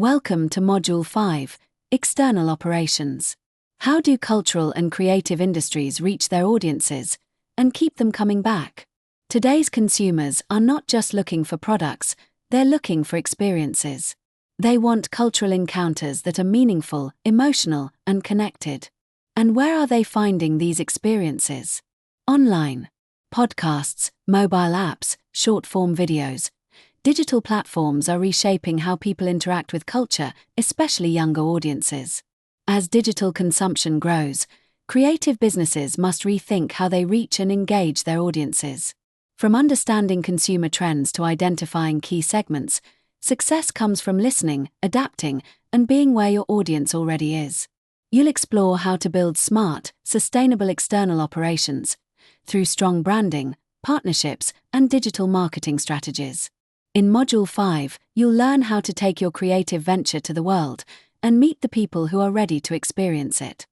Welcome to Module 5, External Operations. How do cultural and creative industries reach their audiences and keep them coming back? Today's consumers are not just looking for products, they're looking for experiences. They want cultural encounters that are meaningful, emotional, and connected. And where are they finding these experiences? Online. Podcasts, mobile apps, short-form videos. Digital platforms are reshaping how people interact with culture, especially younger audiences. As digital consumption grows, creative businesses must rethink how they reach and engage their audiences. From understanding consumer trends to identifying key segments, success comes from listening, adapting, and being where your audience already is. You'll explore how to build smart, sustainable external operations through strong branding, partnerships, and digital marketing strategies. In Module 5, you'll learn how to take your creative venture to the world and meet the people who are ready to experience it.